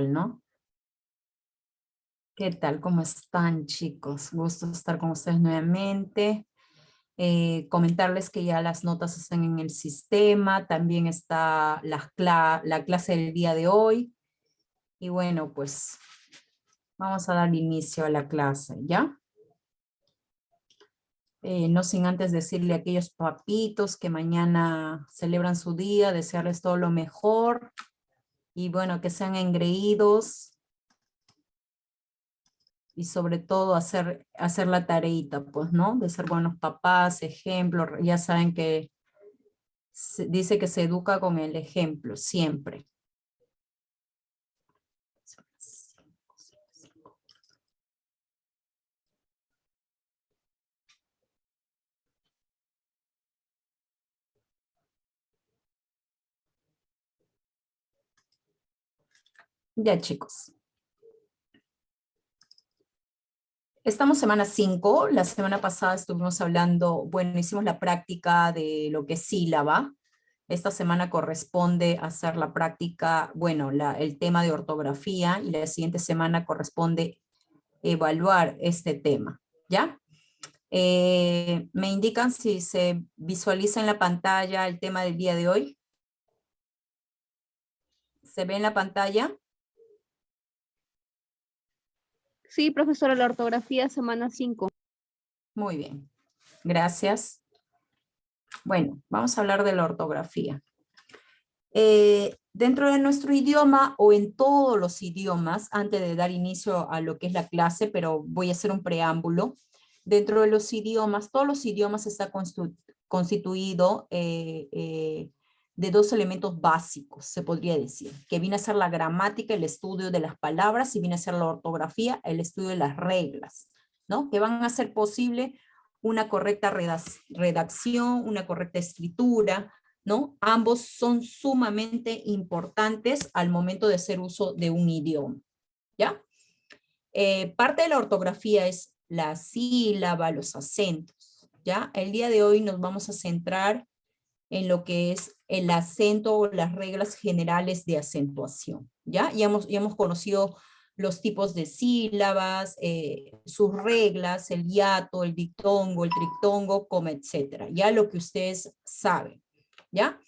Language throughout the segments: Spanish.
¿no? ¿Qué tal? ¿Cómo están, chicos? Gusto estar con ustedes nuevamente. Comentarles que ya las notas están en el sistema, también está la clase del día de hoy. Y bueno, pues vamos a dar inicio a la clase, ¿ya? No sin antes decirle a aquellos papitos que mañana celebran su día, desearles todo lo mejor y bueno, que sean engreídos y sobre todo hacer la tareita, pues, ¿no? De ser buenos papás, ejemplo, ya saben que dice que se educa con el ejemplo, siempre. Ya, chicos. Estamos semana 5. La semana pasada estuvimos hablando, bueno, hicimos la práctica de lo que es sílaba. Esta semana corresponde hacer la práctica, bueno, el tema de ortografía, y la siguiente semana corresponde evaluar este tema, ¿ya? ¿Me indican si se visualiza en la pantalla el tema del día de hoy? ¿Se ve en la pantalla? Sí, profesora, la ortografía, semana 5. Muy bien, gracias. Bueno, vamos a hablar de la ortografía. Dentro de nuestro idioma o en todos los idiomas, antes de dar inicio a lo que es la clase, pero voy a hacer un preámbulo, dentro de los idiomas, todos los idiomas está constituido de dos elementos básicos, se podría decir, que viene a ser la gramática, el estudio de las palabras, y viene a ser la ortografía, el estudio de las reglas, ¿no? Que van a hacer posible una correcta redacción, una correcta escritura, ¿no? Ambos son sumamente importantes al momento de hacer uso de un idioma, ¿ya? Parte de la ortografía es la sílaba, los acentos, ¿ya? El día de hoy nos vamos a centrar en lo que es el acento o las reglas generales de acentuación, ¿ya? Ya hemos conocido los tipos de sílabas, sus reglas, el hiato, el diptongo, el triptongo, como etcétera, ya lo que ustedes saben, ¿ya?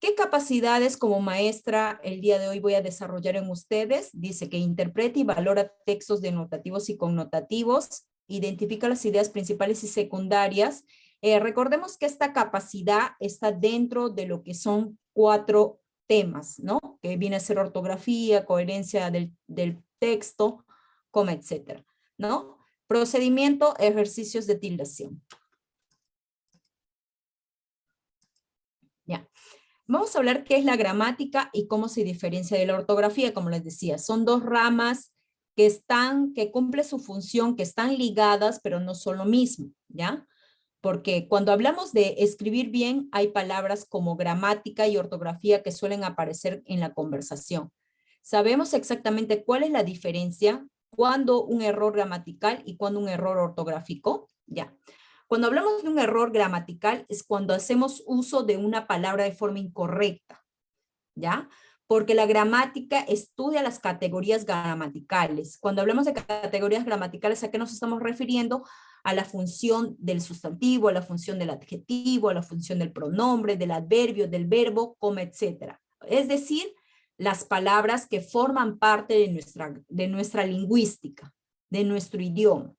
¿Qué capacidades como maestra el día de hoy voy a desarrollar en ustedes? Dice que interpreta y valora textos denotativos y connotativos, identifica las ideas principales y secundarias. Recordemos que esta capacidad está dentro de lo que son 4 temas, ¿no? Que viene a ser ortografía, coherencia del texto, como etcétera, ¿no? Procedimiento, ejercicios de tildación. Ya. Vamos a hablar qué es la gramática y cómo se diferencia de la ortografía, como les decía. Son dos ramas que cumplen su función, que están ligadas, pero no son lo mismo, ¿ya? Porque cuando hablamos de escribir bien, hay palabras como gramática y ortografía que suelen aparecer en la conversación. Sabemos exactamente cuál es la diferencia cuando un error gramatical y cuando un error ortográfico, ¿ya? Cuando hablamos de un error gramatical es cuando hacemos uso de una palabra de forma incorrecta, ¿ya? Porque la gramática estudia las categorías gramaticales. Cuando hablamos de categorías gramaticales, ¿a qué nos estamos refiriendo? A la función del sustantivo, a la función del adjetivo, a la función del pronombre, del adverbio, del verbo, como etcétera. Es decir, las palabras que forman parte de nuestra lingüística, de nuestro idioma.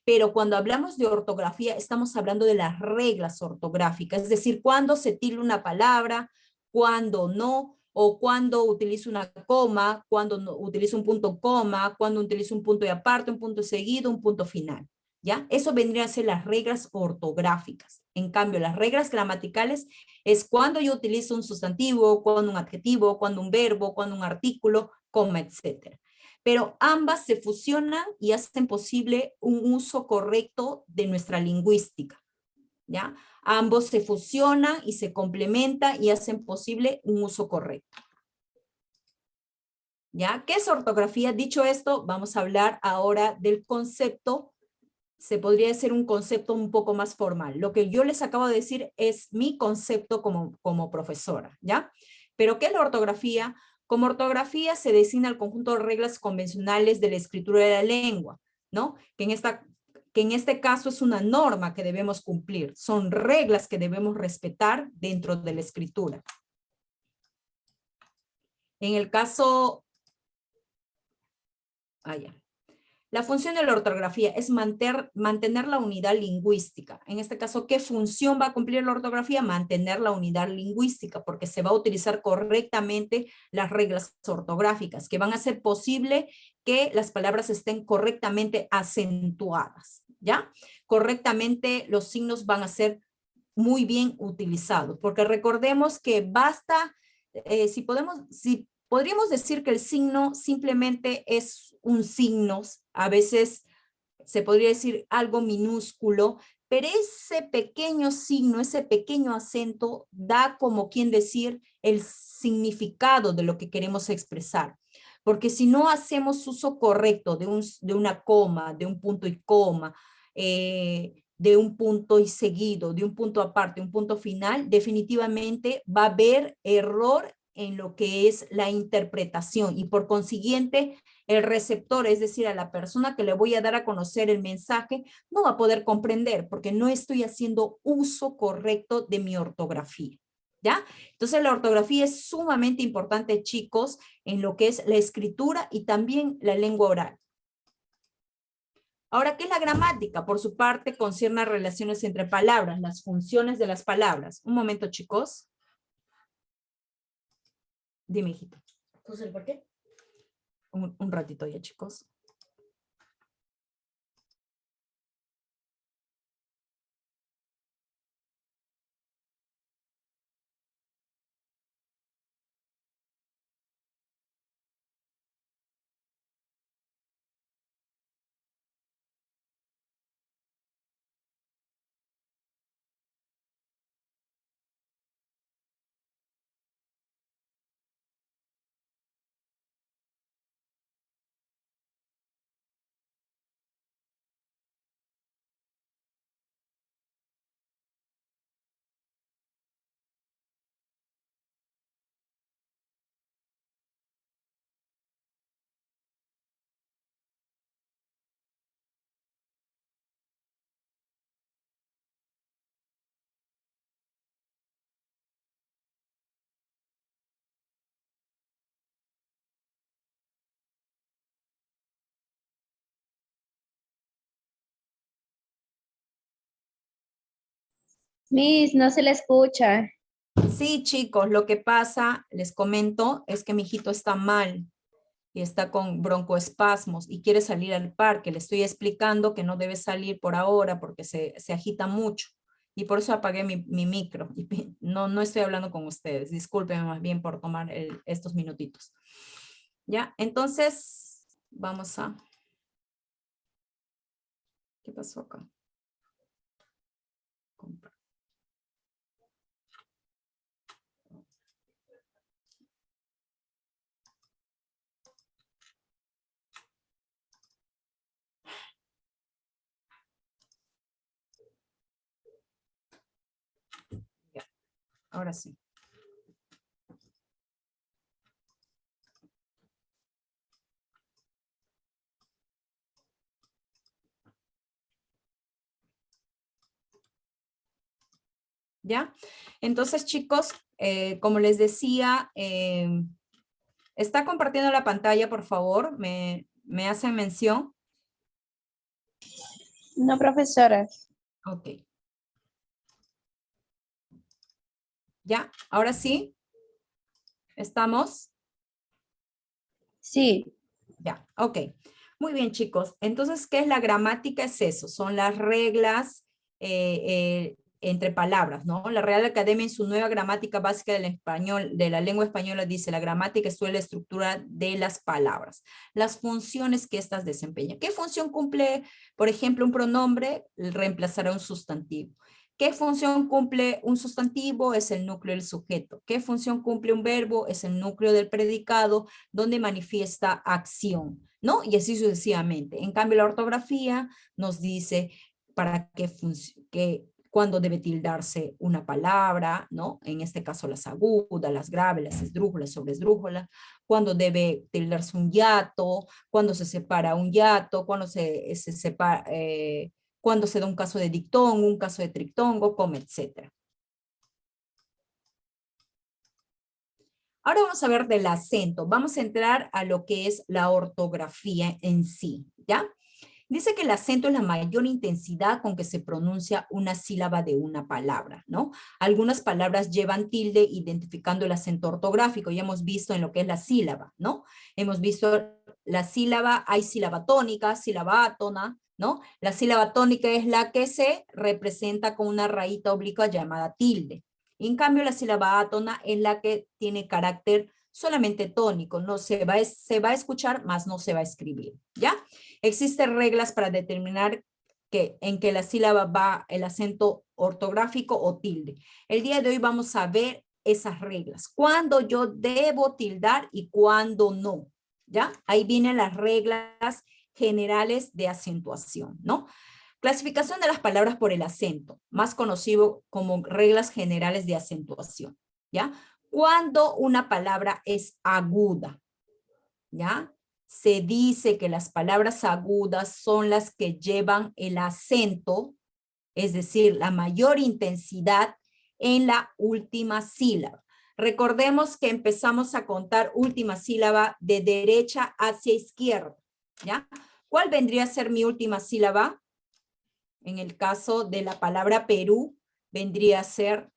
Pero cuando hablamos de ortografía, estamos hablando de las reglas ortográficas, es decir, cuándo se tilda una palabra, cuándo no, o cuándo utilizo una coma, cuándo no, utilizo un punto coma, cuándo utilizo un punto y aparte, un punto seguido, un punto final, ¿ya? Eso vendría a ser las reglas ortográficas. En cambio, las reglas gramaticales es cuando yo utilizo un sustantivo, cuando un adjetivo, cuando un verbo, cuando un artículo, coma, etcétera. Pero ambas se fusionan y hacen posible un uso correcto de nuestra lingüística, ¿ya? Ambos se fusionan y se complementan y hacen posible un uso correcto. ¿Ya? ¿Qué es ortografía? Dicho esto, vamos a hablar ahora del concepto. Se podría decir un concepto un poco más formal. Lo que yo les acabo de decir es mi concepto como profesora, ¿ya? Pero ¿qué es la ortografía? Como ortografía se designa el conjunto de reglas convencionales de la escritura de la lengua, ¿no? Que en este caso es una norma que debemos cumplir. Son reglas que debemos respetar dentro de la escritura. En el caso... La función de la ortografía es mantener la unidad lingüística. En este caso, ¿qué función va a cumplir la ortografía? Mantener la unidad lingüística, porque se va a utilizar correctamente las reglas ortográficas, que van a hacer posible que las palabras estén correctamente acentuadas, ¿ya? Correctamente los signos van a ser muy bien utilizados, porque recordemos que basta, si podríamos decir que el signo simplemente es un signo, a veces se podría decir algo minúsculo, pero ese pequeño signo, ese pequeño acento da como quien decir el significado de lo que queremos expresar. Porque si no hacemos uso correcto de una coma, de un punto y coma, de un punto y seguido, de un punto aparte, un punto final, definitivamente va a haber error en lo que es la interpretación y por consiguiente el receptor, es decir, a la persona que le voy a dar a conocer el mensaje, no va a poder comprender porque no estoy haciendo uso correcto de mi ortografía, ¿ya? Entonces la ortografía es sumamente importante, chicos, en lo que es la escritura y también la lengua oral. Ahora, ¿qué es la gramática? Por su parte, concierne a relaciones entre palabras, las funciones de las palabras. Un momento, chicos. Dime, hijito. ¿Puse el por qué? Un ratito ya, chicos. Miss, no se le escucha. Sí, chicos, lo que pasa, les comento, es que mi hijito está mal y está con broncoespasmos y quiere salir al parque. Le estoy explicando que no debe salir por ahora porque se agita mucho y por eso apagué mi micro. Y no estoy hablando con ustedes. Discúlpenme más bien por tomar estos minutitos. ¿Ya? Entonces, vamos a... ¿Qué pasó acá? Ya, ahora sí. ¿Ya? Entonces, chicos, como les decía, ¿está compartiendo la pantalla, por favor? ¿Me hacen mención? No, profesora. Ok. ¿Ya? ¿Ahora sí? ¿Estamos? Sí. Ya, ok. Muy bien, chicos. Entonces, ¿qué es la gramática? Es eso, son las reglas entre palabras, ¿no? La Real Academia en su nueva gramática básica del español, de la lengua española dice, la gramática es la estructura de las palabras, las funciones que éstas desempeñan. ¿Qué función cumple, por ejemplo, un pronombre? Reemplazará un sustantivo. ¿Qué función cumple un sustantivo? Es el núcleo del sujeto. ¿Qué función cumple un verbo? Es el núcleo del predicado, donde manifiesta acción, ¿no? Y así sucesivamente. En cambio, la ortografía nos dice para qué cuándo debe tildarse una palabra, ¿no? En este caso las agudas, las graves, las esdrújulas, sobresdrújulas, cuándo debe tildarse un hiato, cuándo se separa un hiato, cuándo se separa, cuándo se da un caso de dictongo, un caso de trictongo, coma, etc. Ahora vamos a ver del acento. Vamos a entrar a lo que es la ortografía en sí, ¿ya? Dice que el acento es la mayor intensidad con que se pronuncia una sílaba de una palabra, ¿no? Algunas palabras llevan tilde identificando el acento ortográfico. Ya hemos visto en lo que es la sílaba, ¿no? Hemos visto la sílaba, hay sílaba tónica, sílaba átona, ¿no? La sílaba tónica es la que se representa con una rayita oblicua llamada tilde. En cambio, la sílaba átona es la que tiene carácter solamente tónico, no se va a escuchar, más no se va a escribir, ¿ya? Existen reglas para determinar en que la sílaba va el acento ortográfico o tilde. El día de hoy vamos a ver esas reglas. Cuándo yo debo tildar y cuándo no, ¿ya? Ahí vienen las reglas generales de acentuación, ¿no? Clasificación de las palabras por el acento, más conocido como reglas generales de acentuación, ¿ya? Cuando una palabra es aguda, ¿ya? Se dice que las palabras agudas son las que llevan el acento, es decir, la mayor intensidad en la última sílaba. Recordemos que empezamos a contar última sílaba de derecha hacia izquierda, ¿ya? ¿Cuál vendría a ser mi última sílaba? En el caso de la palabra Perú, vendría a ser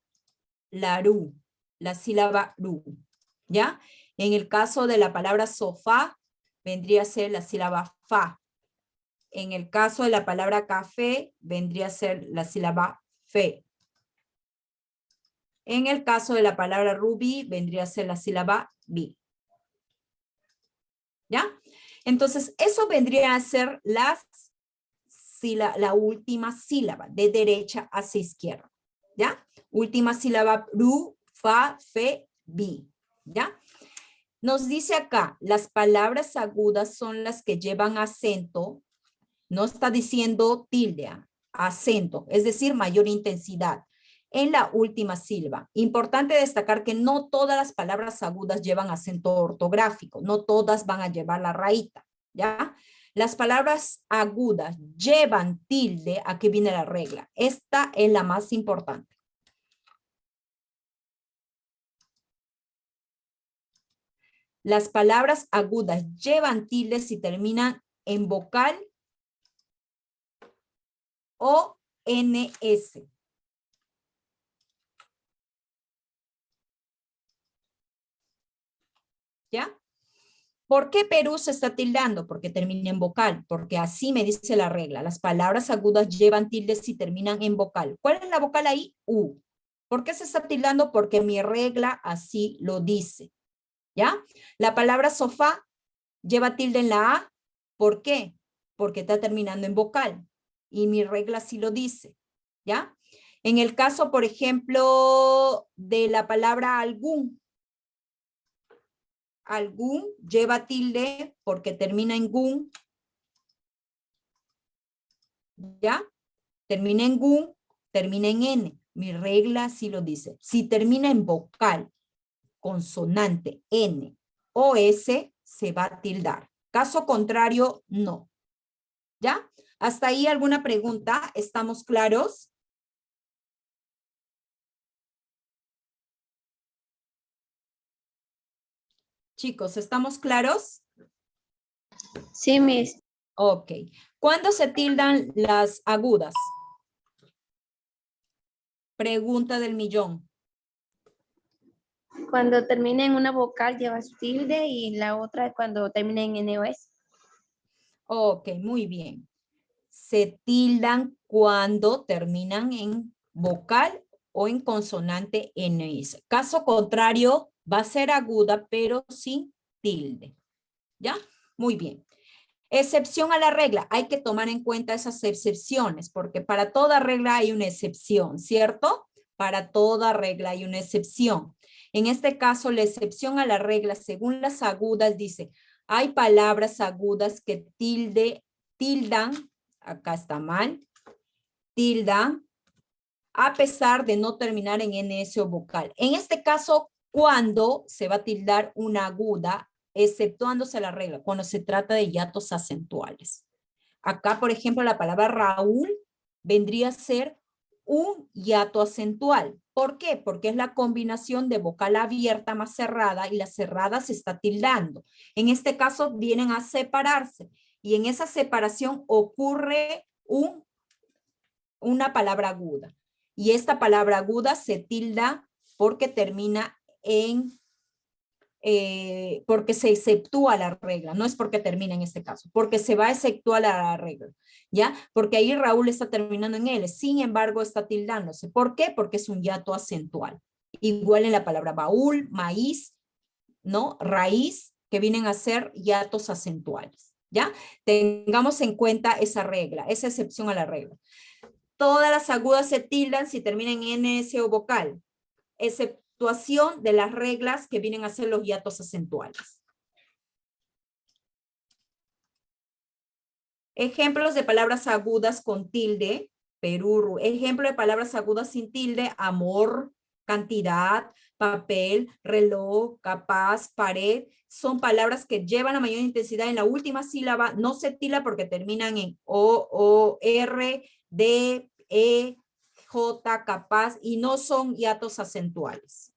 la ru, la sílaba ru, ¿ya? En el caso de la palabra sofá, vendría a ser la sílaba fa. En el caso de la palabra café, vendría a ser la sílaba fe. En el caso de la palabra rubí, vendría a ser la sílaba bi. ¿Ya? Entonces, eso vendría a ser la última sílaba, de derecha hacia izquierda. ¿Ya? Última sílaba, ru, fa, fe, bi. ¿Ya? Nos dice acá, las palabras agudas son las que llevan acento, no está diciendo tilde, acento, es decir, mayor intensidad en la última sílaba. Importante destacar que no todas las palabras agudas llevan acento ortográfico, no todas van a llevar la rayita, ¿ya? Las palabras agudas llevan tilde, aquí viene la regla. Esta es la más importante. Las palabras agudas llevan tilde si terminan en vocal o NS. ¿Ya? ¿Por qué Perú se está tildando? Porque termina en vocal, porque así me dice la regla. Las palabras agudas llevan tilde si terminan en vocal. ¿Cuál es la vocal ahí? U. ¿Por qué se está tildando? Porque mi regla así lo dice. ¿Ya? La palabra sofá lleva tilde en la A. ¿Por qué? Porque está terminando en vocal. Y mi regla sí lo dice. ¿Ya? En el caso, por ejemplo, de la palabra algún. Algún lleva tilde porque termina en gun. ¿Ya? Termina en gun, termina en N. Mi regla sí lo dice. Si termina en vocal, consonante, N o S, se va a tildar. Caso contrario, no. ¿Ya? ¿Hasta ahí alguna pregunta? ¿Estamos claros? Chicos, ¿estamos claros? Sí, Miss. Ok. ¿Cuándo se tildan las agudas? Pregunta del millón. Cuando termina en una vocal llevas tilde y la otra cuando termina en NOS. Ok, muy bien. Se tildan cuando terminan en vocal o en consonante NS. Caso contrario, va a ser aguda, pero sin tilde. ¿Ya? Muy bien. Excepción a la regla. Hay que tomar en cuenta esas excepciones, porque para toda regla hay una excepción, ¿cierto? Para toda regla hay una excepción. En este caso, la excepción a la regla, según las agudas, dice, hay palabras agudas que tildan, acá está mal, tildan a pesar de no terminar en NS o vocal. En este caso, cuando se va a tildar una aguda, exceptuándose la regla, cuando se trata de hiatos acentuales. Acá, por ejemplo, la palabra Raúl vendría a ser un hiato acentual. ¿Por qué? Porque es la combinación de vocal abierta más cerrada y la cerrada se está tildando. En este caso vienen a separarse y en esa separación ocurre una palabra aguda. Y esta palabra aguda se tilda porque termina en, porque se exceptúa la regla, no es porque termina en este caso, porque se va a exceptuar la regla, ¿ya? Porque ahí Raúl está terminando en L, sin embargo está tildándose. ¿Por qué? Porque es un hiato acentual. Igual en la palabra baúl, maíz, ¿no? Raíz, que vienen a ser hiatos acentuales, ¿ya? Tengamos en cuenta esa regla, esa excepción a la regla. Todas las agudas se tildan si terminan en NS o vocal, exceptuación de las reglas que vienen a ser los hiatos acentuales. Ejemplos de palabras agudas con tilde, Perú. Ejemplo de palabras agudas sin tilde, amor, cantidad, papel, reloj, capaz, pared. Son palabras que llevan la mayor intensidad en la última sílaba. No se tilda porque terminan en O, R, D, E, J, capaz, y no son hiatos acentuales.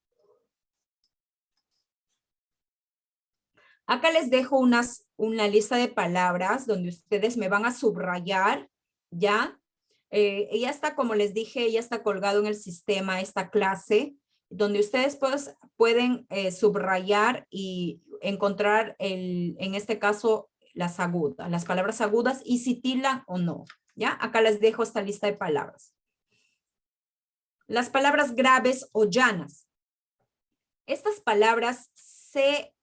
Acá les dejo una lista de palabras donde ustedes me van a subrayar, ¿ya? Ella está, como les dije, ella está colgado en el sistema, esta clase, donde ustedes pues, pueden subrayar y encontrar, en este caso, las agudas, las palabras agudas y si tildan o no, ¿ya? Acá les dejo esta lista de palabras. Las palabras graves o llanas. Estas palabras se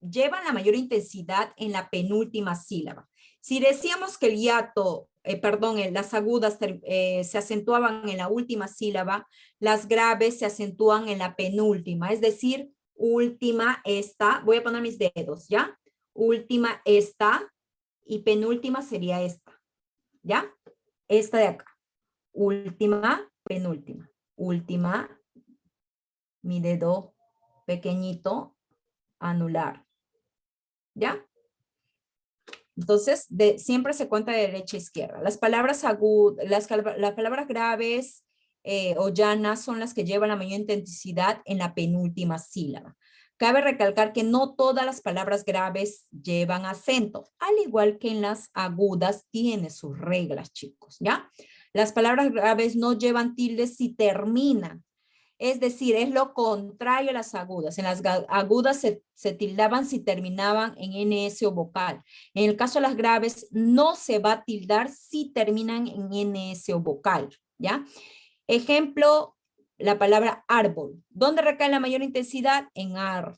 llevan la mayor intensidad en la penúltima sílaba. Si decíamos que el hiato, las agudas se acentuaban en la última sílaba, las graves se acentúan en la penúltima, es decir, última, esta, voy a poner mis dedos, ¿ya? Última, esta, y penúltima sería esta, ¿ya? Esta de acá. Última, penúltima. Última, mi dedo pequeñito, anular. ¿Ya? Entonces, siempre se cuenta de derecha a izquierda. Las palabras agudas, las palabras graves o llanas son las que llevan la mayor intensidad en la penúltima sílaba. Cabe recalcar que no todas las palabras graves llevan acento, al igual que en las agudas tiene sus reglas, chicos, ¿ya? Las palabras graves no llevan tildes si terminan. Es decir, es lo contrario a las agudas. En las agudas se tildaban si terminaban en NS o vocal. En el caso de las graves, no se va a tildar si terminan en NS o vocal, ¿ya? Ejemplo, la palabra árbol. ¿Dónde recae la mayor intensidad? En ar.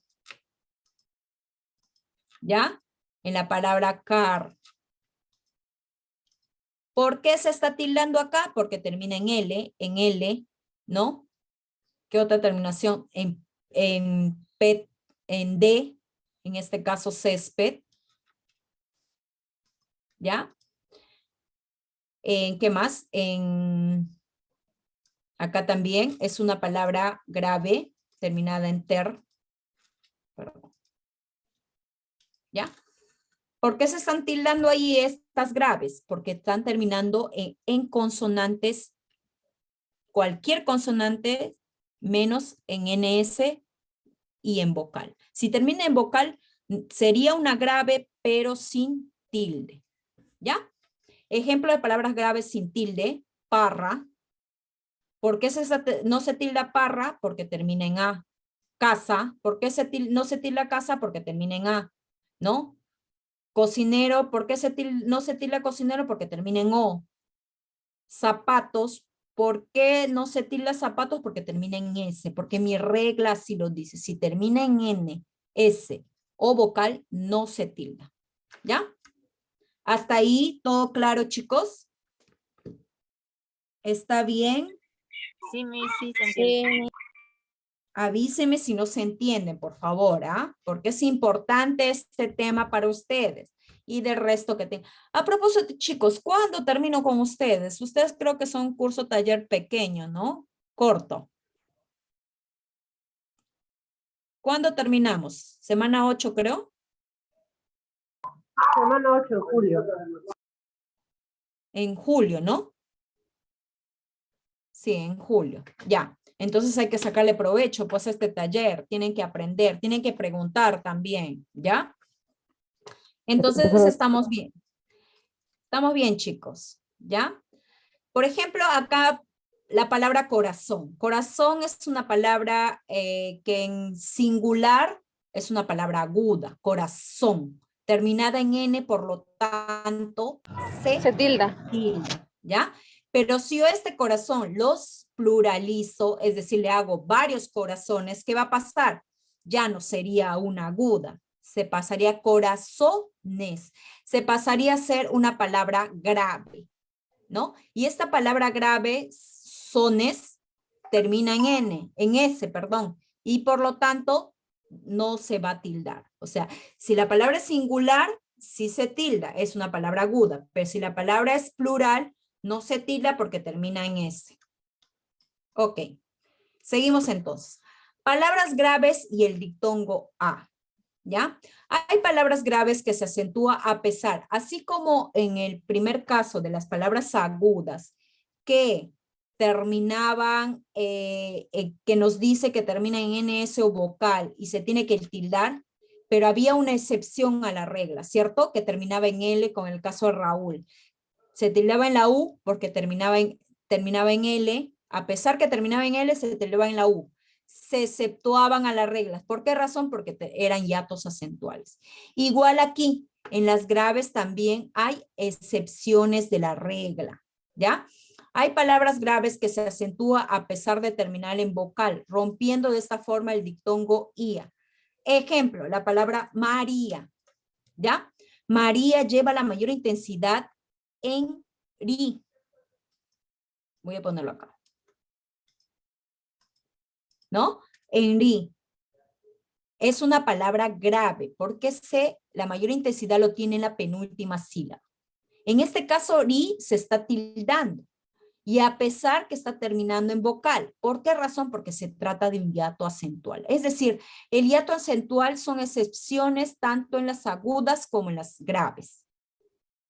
¿Ya? En la palabra car. ¿Por qué se está tildando acá? Porque termina en L, ¿no? ¿Qué otra terminación? En pet, en D, en este caso césped. ¿Ya? ¿En qué más? Acá también es una palabra grave, terminada en ter. Perdón. ¿Ya? ¿Por qué se están tildando ahí estas graves? Porque están terminando en consonantes, cualquier consonante menos en NS y en vocal. Si termina en vocal, sería una grave, pero sin tilde. ¿Ya? Ejemplo de palabras graves sin tilde, parra. ¿Por qué no se tilda parra? Porque termina en A. Casa. ¿Por qué no se tilda casa? Porque termina en A. ¿No? Cocinero. ¿Por qué no se tilda cocinero? Porque termina en O. Zapatos. ¿Por qué no se tilda zapatos? Porque termina en S. Porque mi regla así lo dice. Si termina en N, S o vocal, no se tilda. ¿Ya? ¿Hasta ahí todo claro, chicos? ¿Está bien? Sí, sí, se entiende. Sí. Avíseme si no se entienden, por favor, ¿ah? Porque es importante este tema para ustedes. y del resto que tengan. A propósito, chicos, ¿cuándo termino con ustedes? Ustedes creo que son un curso taller pequeño, ¿no? Corto. ¿Cuándo terminamos? Semana 8, creo. Semana 8 de julio. En julio, ¿no? Sí, en julio. Ya. Entonces hay que sacarle provecho, pues, a este taller. Tienen que aprender, tienen que preguntar también, ¿ya? Entonces estamos bien. Estamos bien, chicos, ¿ya? Por ejemplo, acá la palabra corazón. Corazón es una palabra que en singular es una palabra aguda, corazón, terminada en N, por lo tanto, se tilda. tilda, ¿ya? Pero si yo este corazón los pluralizo, es decir, le hago varios corazones, ¿qué va a pasar? Ya no sería una aguda, se pasaría a corazones, se pasaría a ser una palabra grave, ¿no? Y esta palabra grave, sones, termina en N, en S, perdón, y por lo tanto no se va a tildar. O sea, si la palabra es singular, sí se tilda, es una palabra aguda, pero si la palabra es plural, no se tilda porque termina en S. Ok, seguimos entonces. Palabras graves y el diptongo A, ¿ya? Hay palabras graves que se acentúa a pesar, así como en el primer caso de las palabras agudas, que terminaban, que nos dice que termina en NS o vocal y se tiene que tildar, pero había una excepción a la regla, ¿cierto? Que terminaba en L con el caso de Raúl. Se tildaba en la U porque terminaba en L, a pesar que terminaba en L, se tildaba en la U. Se exceptuaban a las reglas. ¿Por qué razón? Porque eran hiatos acentuales. Igual aquí, en las graves también hay excepciones de la regla, ¿ya? Hay palabras graves que se acentúa a pesar de terminar en vocal, rompiendo de esta forma el diptongo IA. Ejemplo, la palabra María, ¿ya? María lleva la mayor intensidad en ri. Voy a ponerlo acá. ¿No? En ri. Es una palabra grave porque la mayor intensidad lo tiene en la penúltima sílaba. En este caso, ri se está tildando. Y a pesar que está terminando en vocal. ¿Por qué razón? Porque se trata de un hiato acentual. Es decir, el hiato acentual son excepciones tanto en las agudas como en las graves.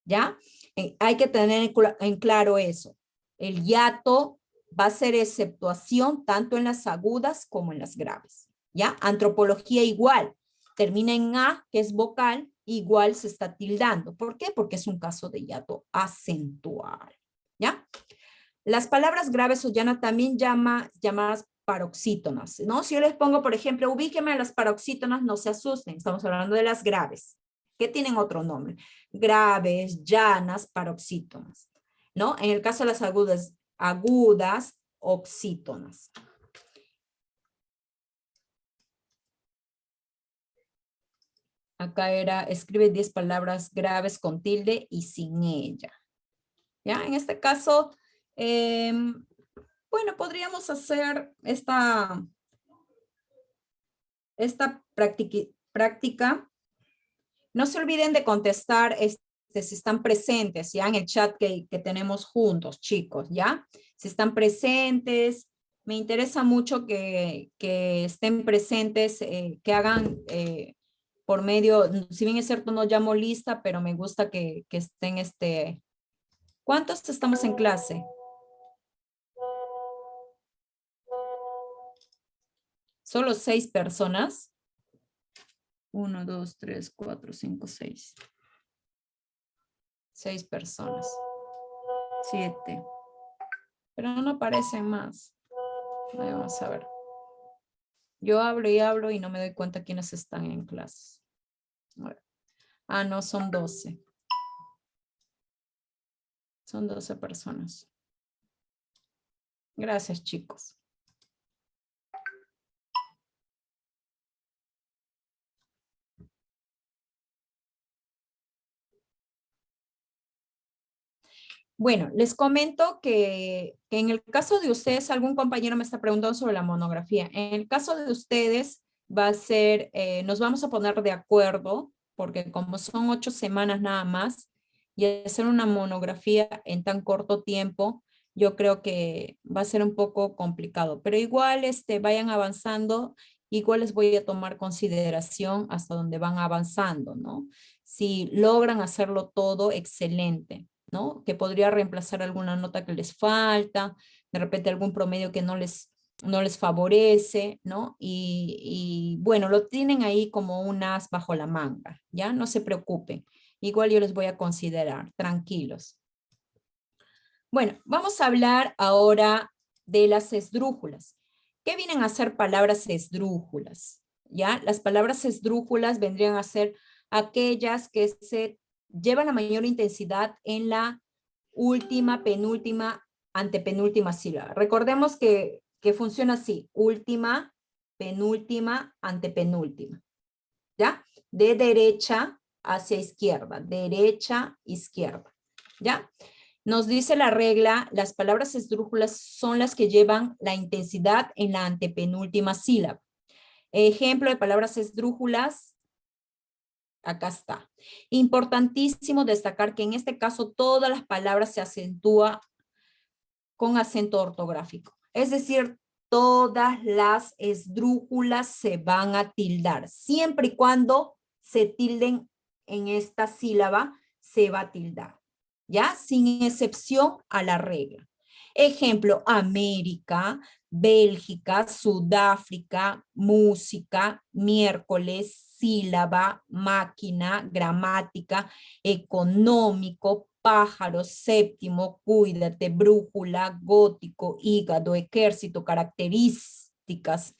¿Ya? Hay que tener en claro eso. El hiato va a ser exceptuación tanto en las agudas como en las graves. ¿Ya? Antropología igual. Termina en A, que es vocal, igual se está tildando. ¿Por qué? Porque es un caso de hiato acentual. ¿Ya? Las palabras graves o llanas también llamadas paroxítonas, ¿no? Si yo les pongo, por ejemplo, ubíqueme a las paroxítonas, no se asusten, estamos hablando de las graves, que tienen otro nombre. Graves, llanas, paroxítonas, ¿no? En el caso de las agudas, oxítonas. Acá era, escribe 10 palabras graves con tilde y sin ella. ¿Ya? En este caso, bueno, podríamos hacer esta práctica. No se olviden de contestar si están presentes, ¿ya? En el chat que tenemos juntos, chicos, ¿ya? Si están presentes, me interesa mucho que estén presentes, que hagan por medio, si bien es cierto, no llamo lista, pero me gusta que estén, ¿cuántos estamos en clase? ¿Solo 6 personas? 1, 2, 3, 4, 5, 6. 6 personas. 7. Pero no aparecen más. Ahí vamos a ver. Yo hablo y no me doy cuenta quiénes están en clase. Ah, no, son 12. Son 12 personas. Gracias, chicos. Bueno, les comento que en el caso de ustedes, algún compañero me está preguntando sobre la monografía. En el caso de ustedes va a ser, nos vamos a poner de acuerdo porque como son 8 semanas nada más, y hacer una monografía en tan corto tiempo, yo creo que va a ser un poco complicado, pero igual vayan avanzando, igual les voy a tomar consideración hasta donde van avanzando, ¿no? Si logran hacerlo todo, excelente, ¿no? Que podría reemplazar alguna nota que les falta, de repente algún promedio que no les favorece, ¿no? Y bueno, lo tienen ahí como un as bajo la manga, ¿ya? No se preocupen. Igual yo les voy a considerar, tranquilos. Bueno, vamos a hablar ahora de las esdrújulas. ¿Qué vienen a ser palabras esdrújulas? ¿Ya? Las palabras esdrújulas vendrían a ser aquellas que se llevan la mayor intensidad en la última, penúltima, antepenúltima sílaba. Recordemos que funciona así, última, penúltima, antepenúltima. ¿Ya? De derecha hacia izquierda, derecha, izquierda. ¿Ya? Nos dice la regla, las palabras esdrújulas son las que llevan la intensidad en la antepenúltima sílaba. Ejemplo de palabras esdrújulas, acá está. Importantísimo destacar que en este caso todas las palabras se acentúan con acento ortográfico. Es decir, todas las esdrújulas se van a tildar. Siempre y cuando se tilden en esta sílaba, se va a tildar. ¿Ya? Sin excepción a la regla. Ejemplo, América, Bélgica, Sudáfrica, música, miércoles, sílaba, máquina, gramática, económico, pájaro, séptimo, cuídate, brújula, gótico, hígado, ejército, características,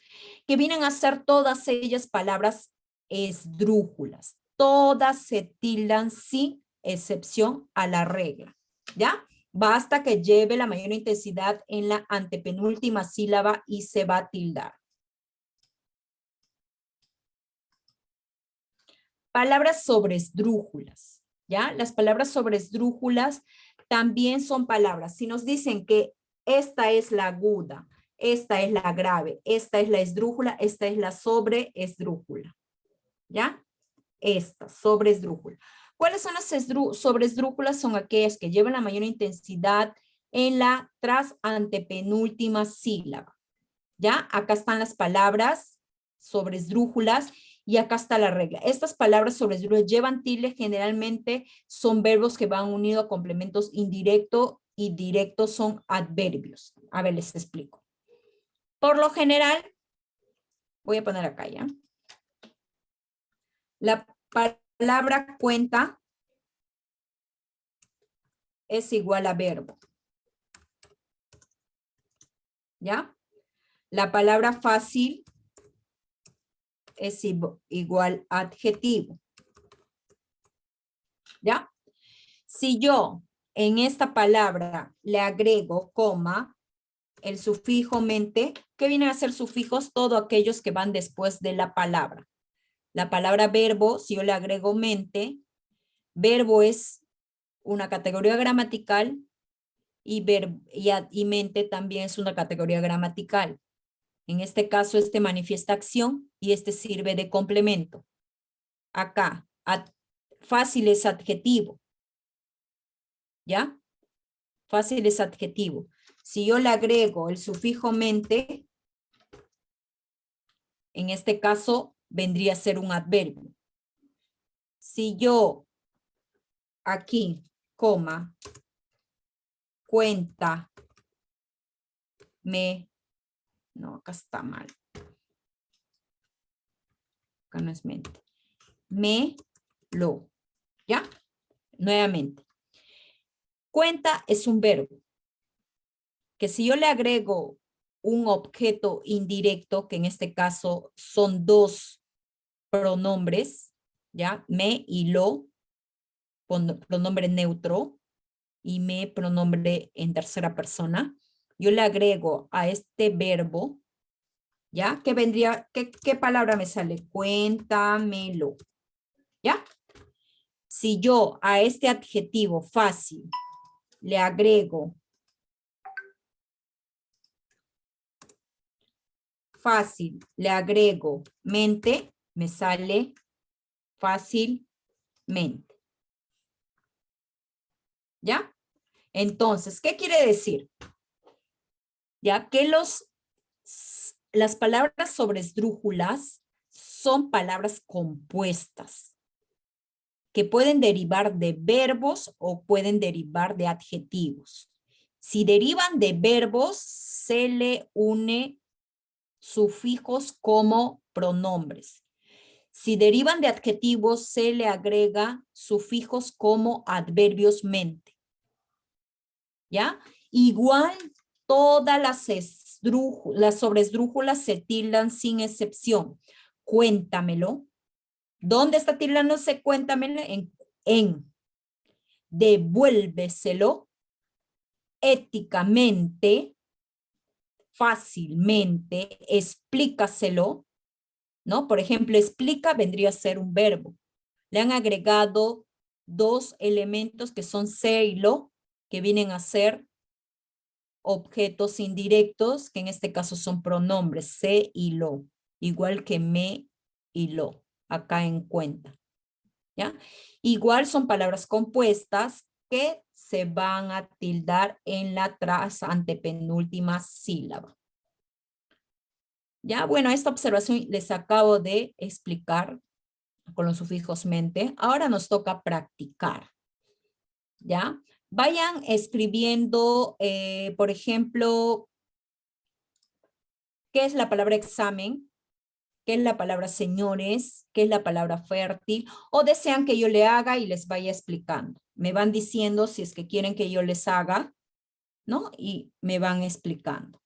que vienen a ser todas ellas palabras esdrújulas. Todas se tildan sin excepción a la regla, ¿ya? Basta que lleve la mayor intensidad en la antepenúltima sílaba y se va a tildar. Palabras sobresdrújulas, ¿ya? Las palabras sobresdrújulas también son palabras. Si nos dicen que esta es la aguda, esta es la grave, esta es la esdrújula, esta es la sobreesdrújula, ¿ya? Esta, sobresdrújula. ¿Cuáles son las sobresdrújulas? Son aquellas que llevan la mayor intensidad en la tras antepenúltima sílaba. ¿Ya? Acá están las palabras sobresdrújulas y acá está la regla. Estas palabras sobresdrújulas llevan tilde, generalmente son verbos que van unidos a complementos indirecto y directo son adverbios. A ver, les explico. Por lo general, voy a poner acá ya. La palabra cuenta es igual a verbo. ¿Ya? La palabra fácil es igual a adjetivo. ¿Ya? Si yo en esta palabra le agrego coma, el sufijo mente, ¿qué vienen a ser sufijos? Todos aquellos que van después de la palabra. La palabra verbo, si yo le agrego mente, verbo es una categoría gramatical y mente también es una categoría gramatical. En este caso, este manifiesta acción y este sirve de complemento. Acá, fácil es adjetivo. ¿Ya? Fácil es adjetivo. Si yo le agrego el sufijo mente, en este caso vendría a ser un adverbio. Si yo aquí, coma, cuenta, no, acá está mal. Acá no es mente. ¿Ya? Nuevamente. Cuenta es un verbo. Que si yo le agrego un objeto indirecto, que en este caso son dos pronombres, ¿ya? Me y lo, pronombre neutro, y me, pronombre en tercera persona. Yo le agrego a este verbo, ¿ya? ¿Qué vendría? ¿Qué palabra me sale? Cuéntamelo, ¿ya? Si yo a este adjetivo fácil le agrego fácil, le agrego mente, me sale fácilmente. ¿Ya? Entonces, ¿qué quiere decir? Ya que las palabras sobresdrújulas son palabras compuestas que pueden derivar de verbos o pueden derivar de adjetivos. Si derivan de verbos, se le une sufijos como pronombres. Si derivan de adjetivos, se le agrega sufijos como adverbios mente. ¿Ya? Igual todas las sobresdrújulas se tildan sin excepción. Cuéntamelo. ¿Dónde está tildándose cuéntamelo? En. Devuélveselo. Éticamente. Fácilmente. Explícaselo. ¿No? Por ejemplo, explica vendría a ser un verbo. Le han agregado dos elementos que son se y lo, que vienen a ser objetos indirectos, que en este caso son pronombres, se y lo, igual que me y lo, acá en cuenta. ¿Ya? Igual son palabras compuestas que se van a tildar en la antepenúltima sílaba. Ya, bueno, esta observación les acabo de explicar con los sufijos mente. Ahora nos toca practicar. ¿Ya? Vayan escribiendo, por ejemplo, ¿qué es la palabra examen? ¿Qué es la palabra señores? ¿Qué es la palabra fértil? O desean que yo le haga y les vaya explicando. Me van diciendo si es que quieren que yo les haga, ¿no? Y me van explicando.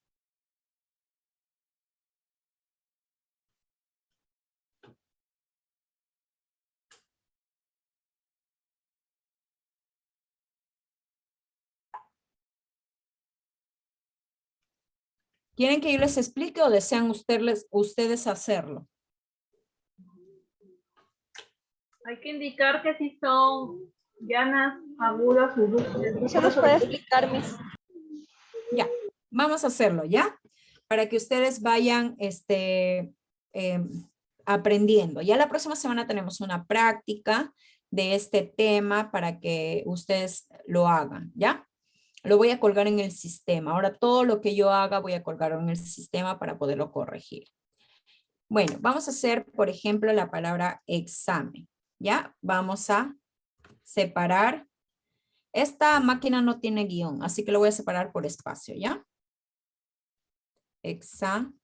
¿Quieren que yo les explique o desean ustedes hacerlo? Hay que indicar que si son llanas, agudas o dulces. ¿Se nos puede explicar, Miss? Ya, vamos a hacerlo, ¿ya? Para que ustedes vayan aprendiendo. Ya la próxima semana tenemos una práctica de este tema para que ustedes lo hagan, ¿ya? Lo voy a colgar en el sistema. Ahora todo lo que yo haga voy a colgarlo en el sistema para poderlo corregir. Bueno, vamos a hacer, por ejemplo, la palabra examen, ¿ya? Vamos a separar. Esta máquina no tiene guión, así que lo voy a separar por espacio, ¿ya? Examen.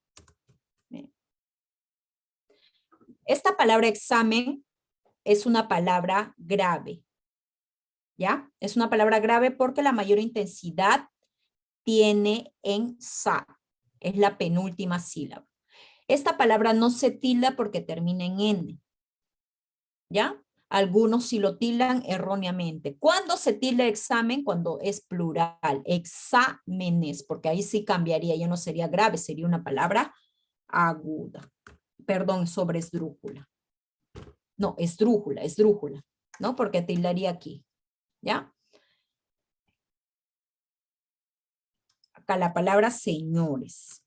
Esta palabra examen es una palabra grave, ¿ya? Es una palabra grave porque la mayor intensidad tiene en sa. Es la penúltima sílaba. Esta palabra no se tilda porque termina en n, ¿ya? Algunos sí lo tildan erróneamente. ¿Cuándo se tilda examen? Cuando es plural, exámenes, porque ahí sí cambiaría, ya no sería grave, sería una palabra aguda. Perdón, sobre esdrújula. No, esdrújula, ¿no? Porque tildaría aquí, ¿ya? Acá la palabra señores.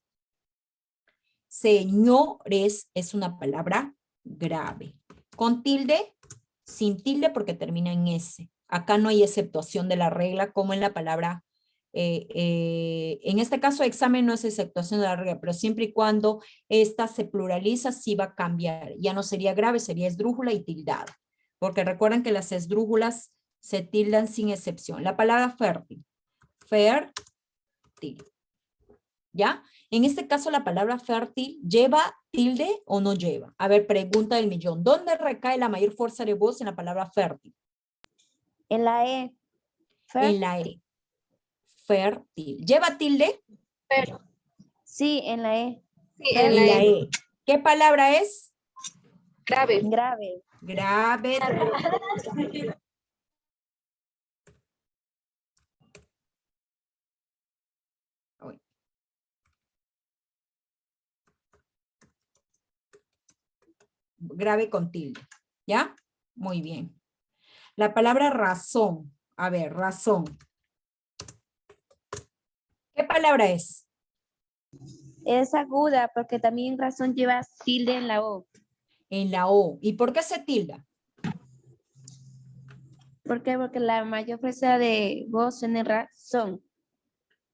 Señores es una palabra grave. Con tilde, sin tilde porque termina en S. Acá no hay exceptuación de la regla como en la palabra, en este caso examen no es exceptuación de la regla, pero siempre y cuando esta se pluraliza sí va a cambiar. Ya no sería grave, sería esdrújula y tildada. Porque recuerden que las esdrújulas se tildan sin excepción. La palabra fértil. Fértil. ¿Ya? En este caso la palabra fértil, ¿lleva tilde o no lleva? A ver, pregunta del millón. ¿Dónde recae la mayor fuerza de voz en la palabra fértil? En la E. En la E. Fértil. ¿Lleva tilde? Sí, en la E. Sí, En la E. ¿Qué palabra es? grave. Grave. Grave. Grave con tilde. ¿Ya? Muy bien. La palabra razón. A ver, razón. ¿Qué palabra es? Es aguda porque también razón lleva tilde en la O. En la O. ¿Y por qué se tilda? ¿Por qué? Porque la mayor fuerza de voz en el son.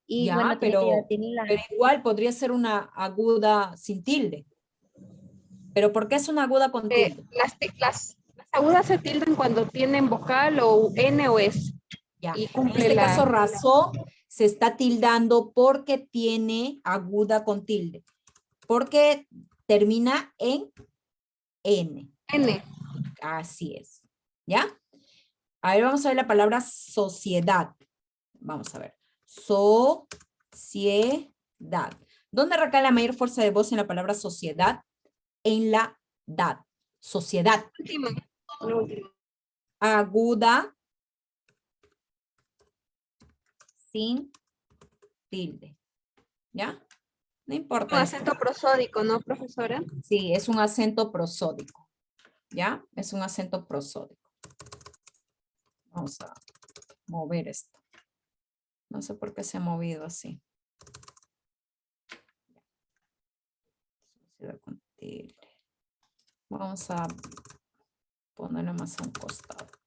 Y Ya, bueno, tiene que pero llevar igual podría ser una aguda sin tilde. ¿Pero por qué es una aguda con tilde? Las agudas se tildan cuando tienen vocal o N o S. Ya. Y En cumple este la... caso, razón se está tildando porque tiene aguda con tilde. Porque termina en N. N. Así es. ¿Ya? A ver, vamos a ver la palabra sociedad. Vamos a ver. Sociedad. ¿Dónde recae la mayor fuerza de voz en la palabra sociedad? En la dad. Sociedad. Última. La última. Aguda. Sin tilde. ¿Ya? No importa. Un acento prosódico, ¿no, profesora? Sí, es un acento prosódico. ¿Ya? Es un acento prosódico. Vamos a mover esto. No sé por qué se ha movido así. Con tilde. Vamos a ponerlo más a un costado.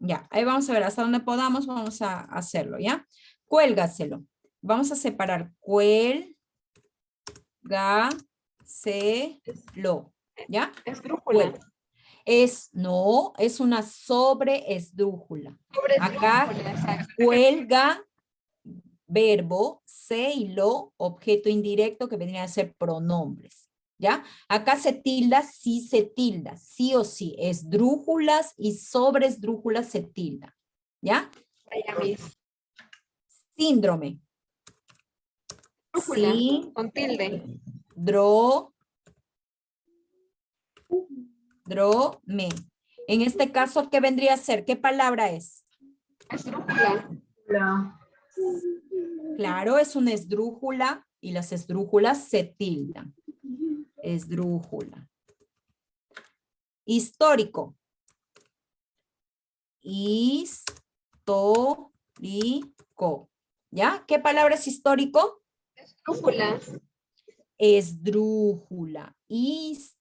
Ya, ahí vamos a ver hasta donde podamos, vamos a hacerlo, ¿ya? Cuélgaselo. Vamos a separar cuélgaselo, ¿ya? Esdrújula. No, es una sobreesdrújula. Acá Sobreesdrújula. cuelga, verbo, se y lo, objeto indirecto que vendrían a ser pronombres. ¿Ya? Acá se tilda, sí se tilda, sí o sí. Esdrújulas y sobreesdrújulas se tilda. ¿Ya? Síndrome. Esdrújula. Sí. Con tilde. Drome. En este caso, ¿qué vendría a ser? ¿Qué palabra es? Esdrújula. Claro, es una esdrújula y las esdrújulas se tildan. Esdrújula. Histórico. Histórico. ¿Ya? ¿Qué palabra es histórico? Esdrújula. Esdrújula. Histórico.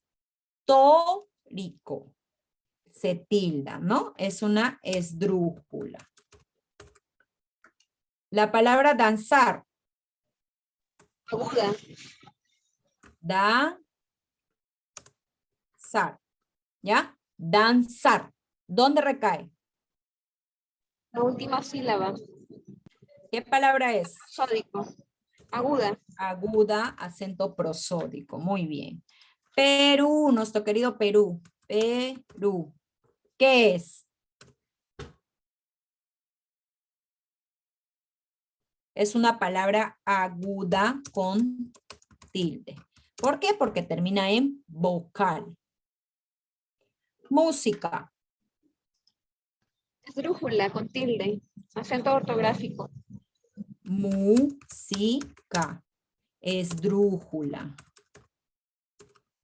Se tilda, ¿no? Es una esdrújula. La palabra danzar. Aguda. Danzar. ¿Ya? Danzar. ¿Dónde recae? La última sílaba. ¿Qué palabra es? Prosódico. Aguda. Aguda, acento prosódico. Muy bien. Perú, nuestro querido Perú. Perú. ¿Qué es? Es una palabra aguda con tilde. ¿Por qué? Porque termina en vocal. Música. Esdrújula con tilde. Acento ortográfico. Música. Esdrújula.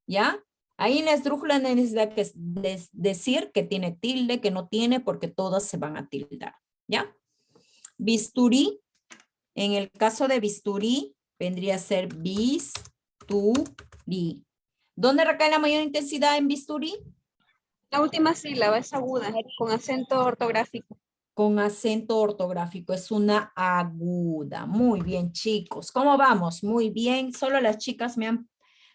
¿Ya? Ahí en la esdrújula necesita que decir que tiene tilde, que no tiene, porque todas se van a tildar. ¿Ya? Bisturí. En el caso de bisturí, vendría a ser bisturí. ¿Dónde recae la mayor intensidad en bisturí? La última sílaba es aguda, con acento ortográfico. Con acento ortográfico, es una aguda. Muy bien, chicos. ¿Cómo vamos? Muy bien. Solo las chicas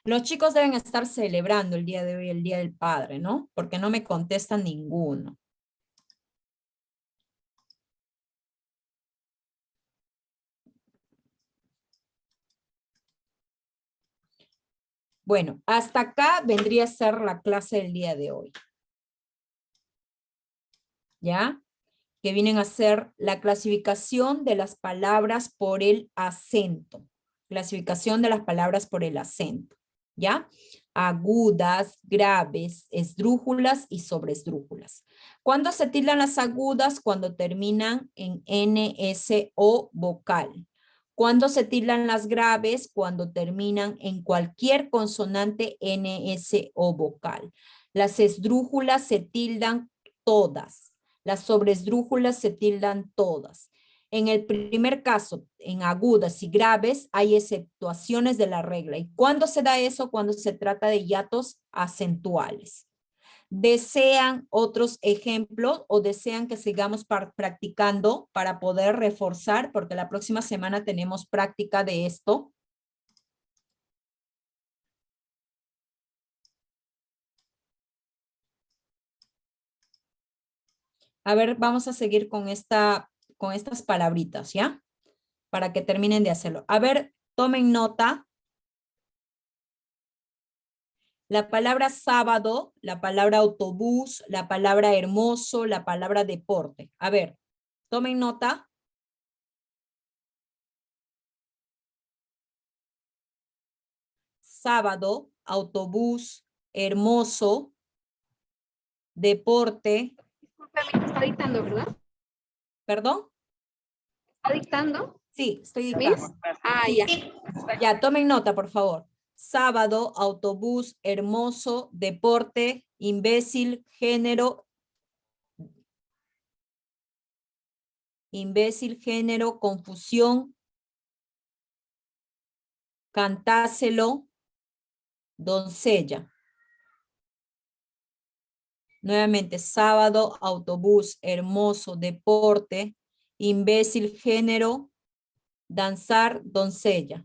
los chicos deben estar celebrando el día de hoy, el Día del Padre, ¿no? Porque no me contestan ninguno. Bueno, hasta acá vendría a ser la clase del día de hoy. ¿Ya? Que vienen a ser la clasificación de las palabras por el acento. Clasificación de las palabras por el acento. ¿Ya? Agudas, graves, esdrújulas y sobreesdrújulas. ¿Cuándo se tildan las agudas? Cuando terminan en N, S o vocal. ¿Cuándo se tildan las graves? Cuando terminan en cualquier consonante N, S o vocal. Las esdrújulas se tildan todas. Las sobreesdrújulas se tildan todas. En el primer caso, en agudas y graves, hay exceptuaciones de la regla. ¿Y cuándo se da eso? Cuando se trata de hiatos acentuales. ¿Desean otros ejemplos o desean que sigamos practicando para poder reforzar? Porque la próxima semana tenemos práctica de esto. A ver, vamos a seguir con estas palabritas, ¿ya? Para que terminen de hacerlo. A ver, tomen nota. La palabra sábado, la palabra autobús, la palabra hermoso, la palabra deporte. A ver, tomen nota. Sábado, autobús, hermoso, deporte. Disculpe, amiga, está dictando, ¿verdad? ¿Perdón? ¿Está dictando? Sí, estoy ¿Miss? dictando. Ah, Sí. ya. Ya, tomen nota, por favor. Sábado, autobús, hermoso, deporte, imbécil, género, confusión, cantáselo, doncella. Nuevamente, sábado, autobús, hermoso, deporte, imbécil, género, danzar, doncella.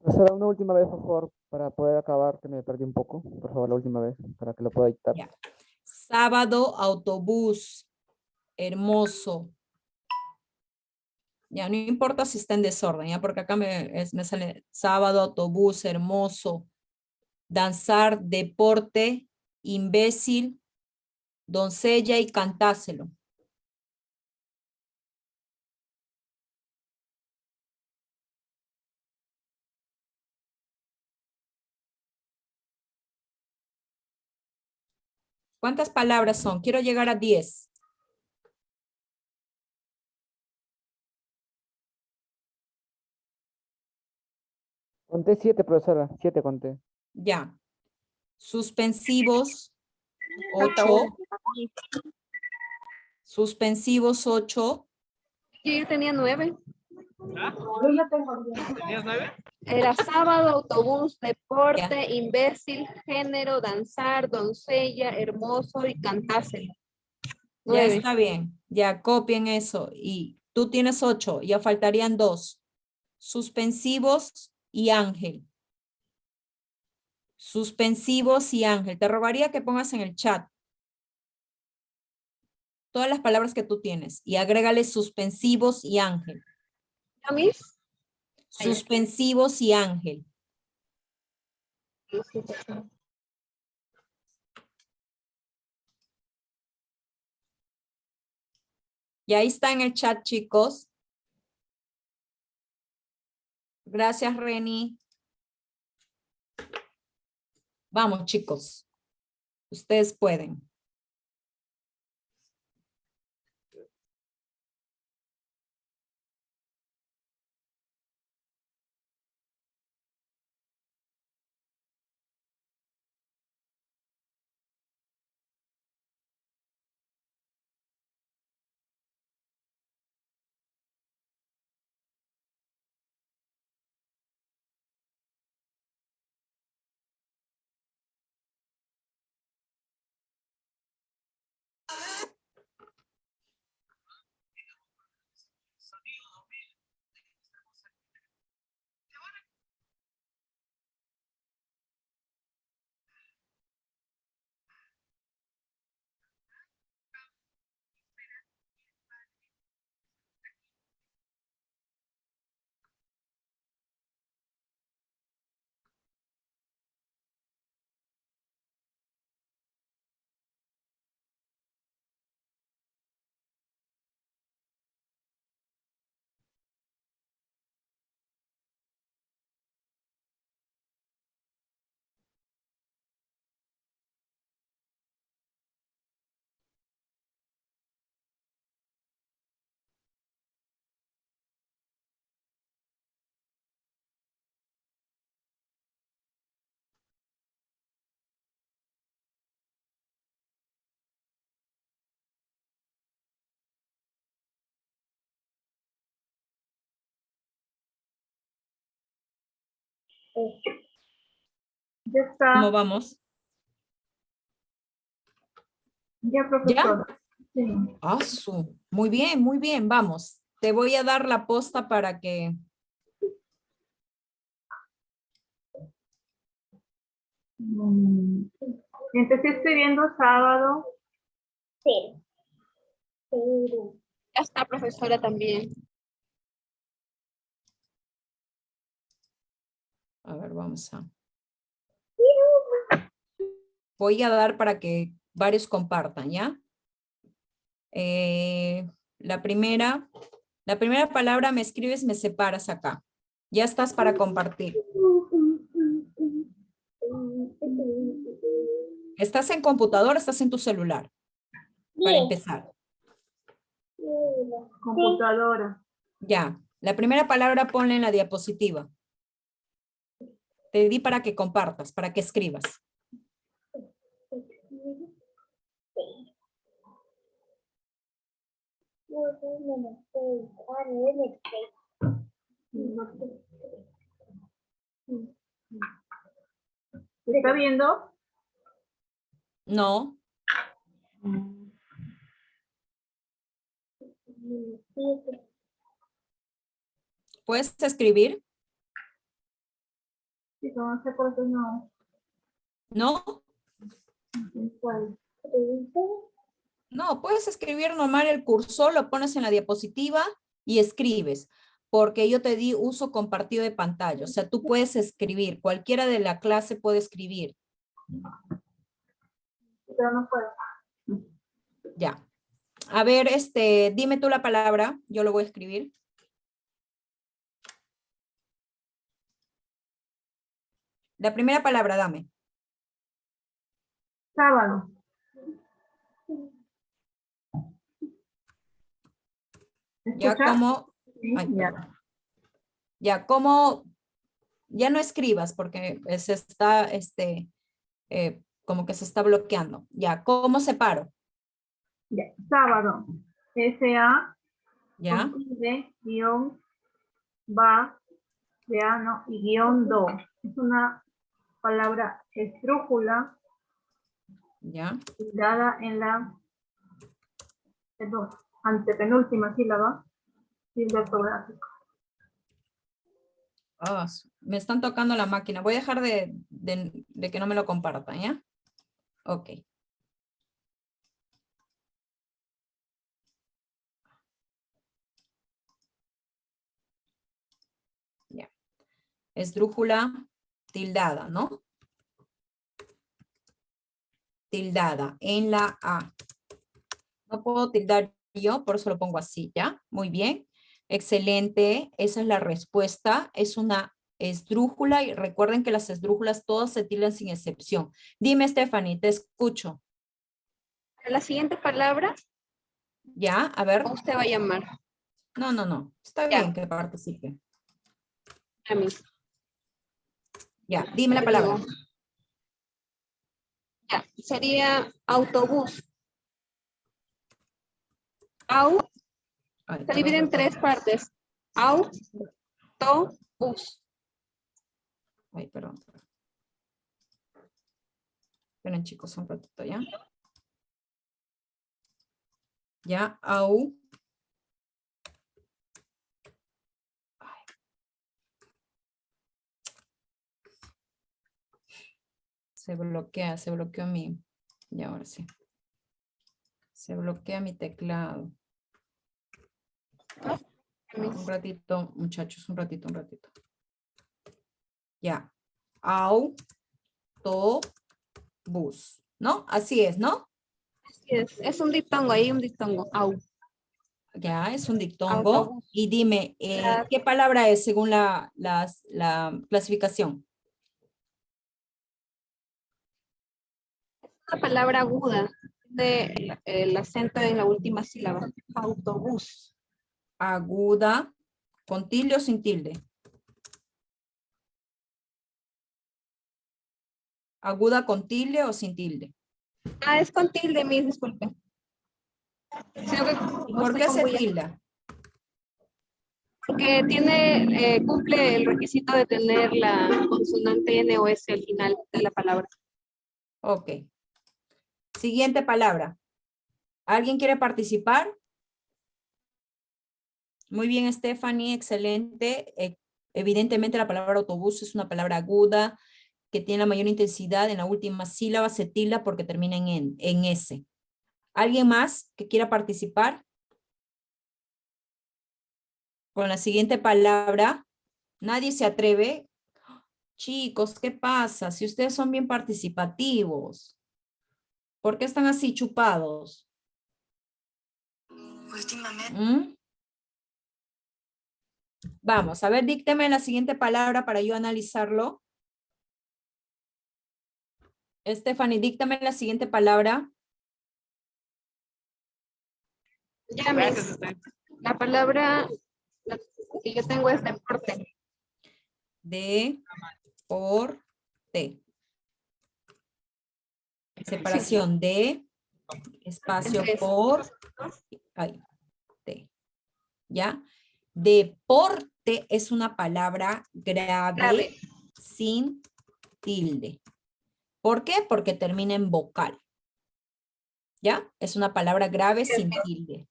Profesora, una última vez, por favor, para poder acabar, que me perdí un poco. Por favor, la última vez, para que lo pueda dictar. Ya. Sábado, autobús, hermoso. Ya, no importa si está en desorden, ya, porque acá me sale sábado, autobús, hermoso, danzar, deporte, imbécil, doncella y cantáselo. ¿Cuántas palabras son? Quiero llegar a 10. Conté 7, profesora. 7 conté. Ya. Suspensivos, 8. Suspensivos, 8. Yo ya tenía 9. ¿Tenías 9? Era sábado, autobús, Ya. deporte, imbécil, género, danzar, doncella, hermoso y cantáselo. Ya 9. está bien. Ya copien eso. Y tú tienes 8. Ya faltarían 2. Suspensivos y ángel. Suspensivos y ángel. Te rogaría que pongas en el chat todas las palabras que tú tienes y agrégale suspensivos y ángel. ¿Ya, Miss? Suspensivos y ángel. Y ahí está en el chat, chicos. Gracias, Reni. Vamos, chicos. Ustedes pueden. Ya está. ¿Cómo vamos? Ya, profesor. Sí. Muy bien, vamos. Te voy a dar la posta para que... Empecé escribiendo sábado. Ya está, profesora, también. A ver, vamos a... Voy a dar para que varios compartan, ¿ya? La primera palabra me escribes, me separas acá. Ya estás para compartir. ¿Estás en computadora? ¿Estás en tu celular? Para empezar. Computadora. Ya. La primera palabra ponla en la diapositiva. Te di para que compartas, para que escribas. ¿Se está viendo? No. ¿Puedes escribir? Sí, no sé por qué no. ¿No? ¿Cuál? No, puedes escribir normal el cursor, lo pones en la diapositiva y escribes. Porque yo te di uso compartido de pantalla. O sea, tú puedes escribir. Cualquiera de la clase puede escribir. Pero no puedo. Ya. A ver, dime tú la palabra. Yo lo voy a escribir. La primera palabra, dame. Sábado. ¿Me Ya escucha? como... Sí, Ay, ya. perdón. Ya como... Ya no escribas porque se está, como que se está bloqueando. Ya, ¿cómo separo? Ya. Sábado. S-A, Ya, tilde, guión, va, veano y guión do. Es una palabra esdrújula ya. dada en la antepenúltima sílaba, tilde ortográfico. Ah, me están tocando la máquina. Voy a dejar de que no me lo compartan, ¿ya? Ok. Ya. Esdrújula tildada, ¿no? Tildada en la A. No puedo tildar yo, por eso lo pongo así, ¿ya? Muy bien. Excelente. Esa es la respuesta. Es una esdrújula y recuerden que las esdrújulas todas se tildan sin excepción. Dime, Stephanie, te escucho. La siguiente palabra, ¿Ya? A ver. ¿cómo usted va a llamar? No. Está Ya. bien que participe. A mí. Ya, dime la Le palabra. digo. Ya, sería autobús. Ay, Se divide en tres partes. Autobús. Ay, perdón. Esperen, chicos, un ratito, ¿ya? Ya, au. Ay. Se bloqueó mi... Y ahora sí. Se bloquea mi teclado. Un ratito, muchachos, un ratito. Ya. Autobús. ¿No? Así es, ¿no? Es un diptongo, ahí un diptongo. Ya, es un dictongo. Autobús. Y dime, La- ¿qué palabra es según la clasificación? Una palabra aguda el acento en la última sílaba. Autobús. Aguda, ¿con tilde o sin tilde? Aguda con tilde o sin tilde. Es con tilde, disculpe. Sino que ¿Y no por estoy qué con se bulla. tilda? Porque cumple el requisito de tener la consonante N o S al final de la palabra. Ok. Siguiente palabra. ¿Alguien quiere participar? Muy bien, Stephanie, excelente. Evidentemente la palabra autobús es una palabra aguda que tiene la mayor intensidad en la última sílaba, se tilda porque termina en S. ¿Alguien más que quiera participar? Con la siguiente palabra, nadie se atreve. Chicos, ¿qué pasa? Si ustedes son bien participativos, ¿por qué están así chupados? ¿Mm? Vamos, a ver, dícteme la siguiente palabra para yo analizarlo. Stephanie, díctame la siguiente palabra. Ya, Miss. La palabra que yo tengo es deporte. Deporte. Separación de, espacio Entre por, ahí, T. ¿Ya? Deporte es una palabra grave, sin tilde. ¿Por qué? Porque termina en vocal. ¿Ya? Es una palabra grave sin tilde.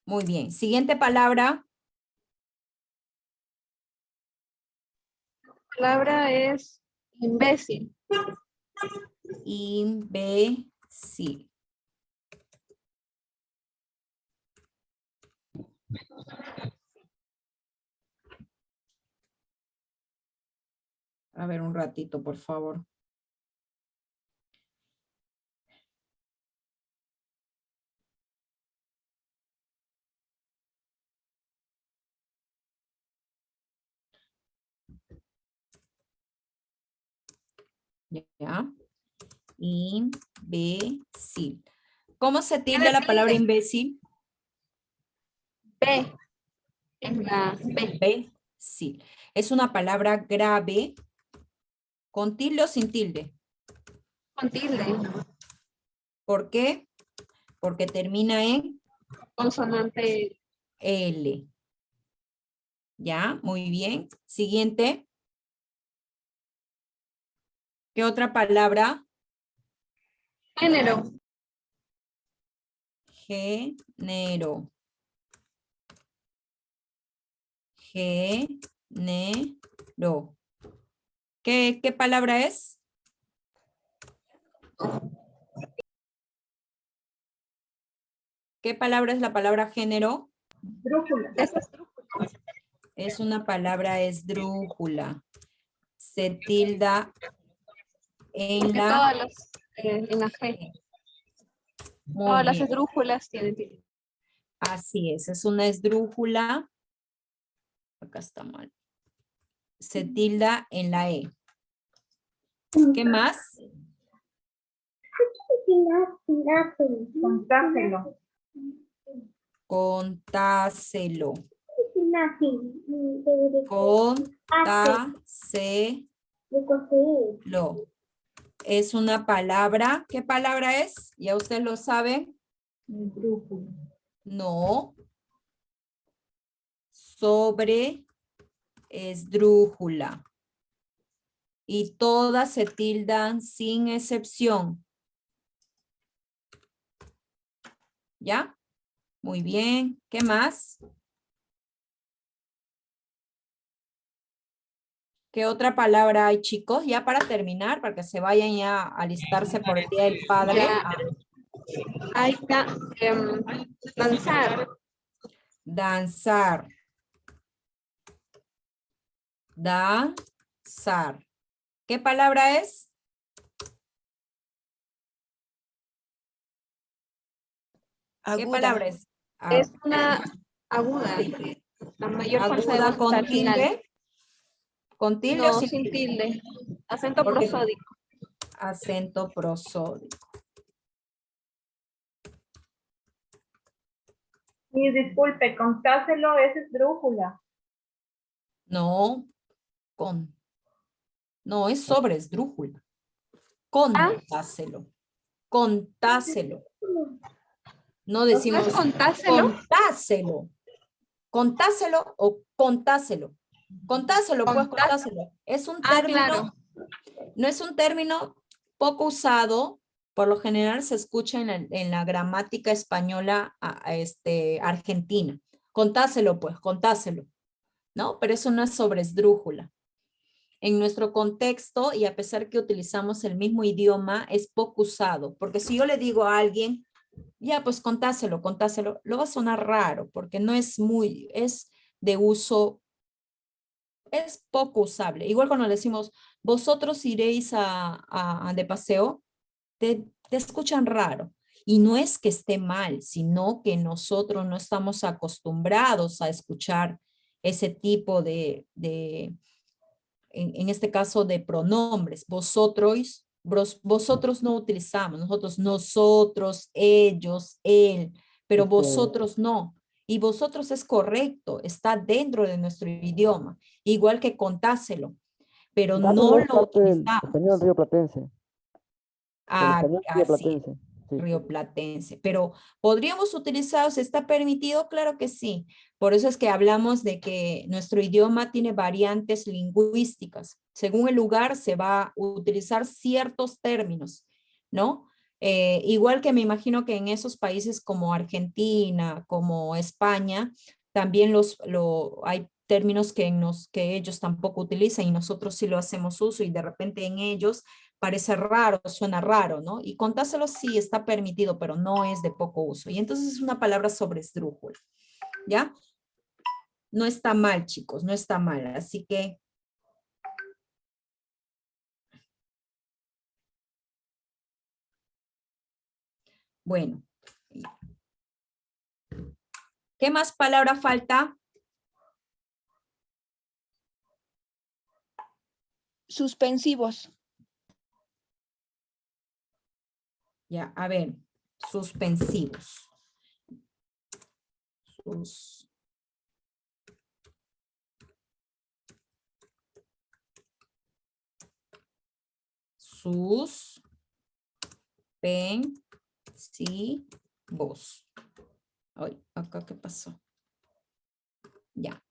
Muy bien. Siguiente palabra. La palabra es imbécil. Imbécil. A ver un ratito, por favor. Ya. Imbécil. ¿Cómo se tilda la palabra imbécil? B. En la B. Imbécil. Es una palabra grave. ¿Con tilde o sin tilde? Con tilde. ¿Por qué? Porque termina en Consonante L. Ya, muy bien. Siguiente. ¿Qué otra palabra? género. Género. Género. ¿Qué palabra es? ¿Qué palabra es la palabra género? Es una palabra esdrújula. Se tilda en la... Todas las, en la G. Muy Todas las bien. esdrújulas tienen tilde. Así es una esdrújula. Acá está mal. Se tilda en la E. ¿Qué más? Contáselo. Contáselo. Contáselo. Es una palabra. ¿Qué palabra es? ¿Ya usted lo sabe? No. Sobre esdrújula. Y todas se tildan sin excepción. ¿Ya? Muy bien. ¿Qué más? ¿Qué otra palabra hay, chicos? Ya para terminar, para que se vayan ya a alistarse por el Día del Padre. Ya. Ahí está. Danzar. Danzar. Danzar. ¿Qué palabra es? ¿Qué palabra es? Es una aguda. La mayor fuerza de Aguda voz con está al final. tilde. ¿Con tilde o No, sin sin tilde? tilde. Acento Porque- prosódico. Acento prosódico. Y disculpe, contáselo es esdrújula. No, no, es sobre esdrújula. Contáselo. Contáselo. No decimos ¿No es contáselo? contáselo. Contáselo o contáselo. Contáselo, pues, contáselo. Es un término, claro. no es un término poco usado, por lo general se escucha en la gramática española argentina. Contáselo, pues, contáselo, ¿no? Pero eso no es sobre esdrújula. En nuestro contexto, y a pesar que utilizamos el mismo idioma, es poco usado, porque si yo le digo a alguien, ya, pues contáselo, contáselo, lo va a sonar raro, porque no es es de uso, es poco usable. Igual cuando le decimos, vosotros iréis de paseo, te escuchan raro. Y no es que esté mal, sino que nosotros no estamos acostumbrados a escuchar ese tipo en este caso de pronombres. Vosotros no utilizamos, nosotros, ellos, él, pero vosotros no. Y vosotros es correcto, está dentro de nuestro idioma, igual que contáselo, pero no es lo parte del utilizamos. español rioplatense. Del español Así, rioplatense. Sí. rioplatense, pero ¿podríamos utilizar, si está permitido? Claro que sí. Por eso es que hablamos de que nuestro idioma tiene variantes lingüísticas. Según el lugar se va a utilizar ciertos términos, ¿no? Igual que me imagino que en esos países como Argentina, como España, también hay términos que ellos tampoco utilizan y nosotros sí lo hacemos uso y de repente en ellos parece raro, suena raro, ¿no? Y contáselo sí está permitido, pero no es de poco uso. Y entonces es una palabra sobre esdrújula, ¿ya? No está mal, chicos, no está mal. Así que bueno. ¿Qué más palabra falta? Suspensivos. Ya, a ver, suspensivos. Suspensivos. Ay, acá, ¿qué pasó? Ya.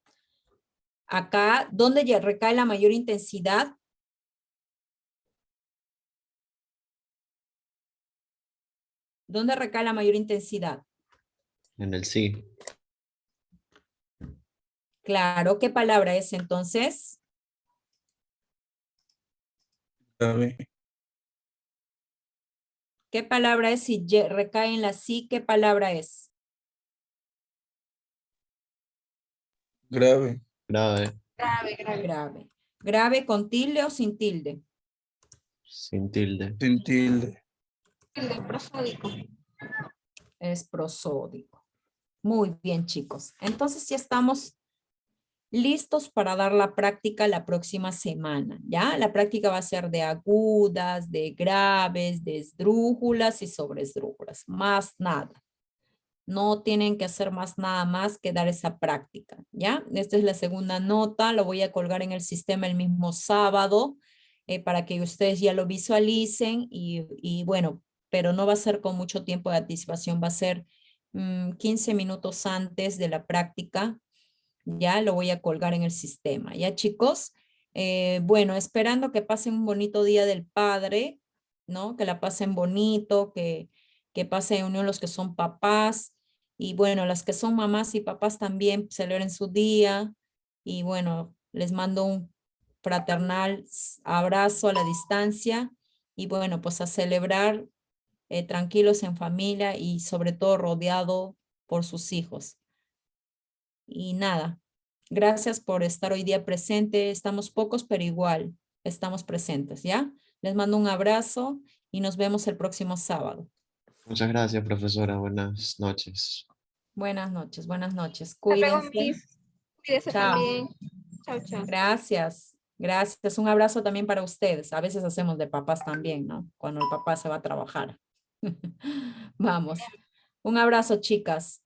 Acá, ¿dónde ya recae la mayor intensidad? ¿Dónde recae la mayor intensidad? En el sí. Claro, ¿qué palabra es entonces? Grave. ¿Qué palabra es si recae en la sí? ¿Qué palabra es? Grave. Grave. Grave, grave. Grave. ¿Grave con tilde o sin tilde? Sin tilde. Sin tilde. Tilde, prosódico. Es prosódico. Muy bien, chicos. Entonces ya estamos listos para dar la práctica la próxima semana, ¿ya? La práctica va a ser de agudas, de graves, de esdrújulas y sobreesdrújulas. Más nada. No tienen que hacer nada más que dar esa práctica, ¿ya? Esta es la segunda nota, lo voy a colgar en el sistema el mismo sábado para que ustedes ya lo visualicen y bueno, pero no va a ser con mucho tiempo de anticipación, va a ser 15 minutos antes de la práctica, ya lo voy a colgar en el sistema, ¿ya chicos? Bueno, esperando que pasen un bonito día del padre, ¿no? Que la pasen bonito, que pasen unión los que son papás, y bueno, las que son mamás y papás también celebren su día. Y bueno, les mando un fraternal abrazo a la distancia. Y bueno, pues a celebrar tranquilos en familia y sobre todo rodeado por sus hijos. Y nada, gracias por estar hoy día presente. Estamos pocos, pero igual estamos presentes, ¿ya? Les mando un abrazo y nos vemos el próximo sábado. Muchas gracias, profesora. Buenas noches. Buenas noches, buenas noches. Hasta luego, Cuídense. Miss. Cuídese Chao. también. Chao, chao. Gracias. Gracias. Un abrazo también para ustedes. A veces hacemos de papás también, ¿no? Cuando el papá se va a trabajar. Vamos. Un abrazo, chicas.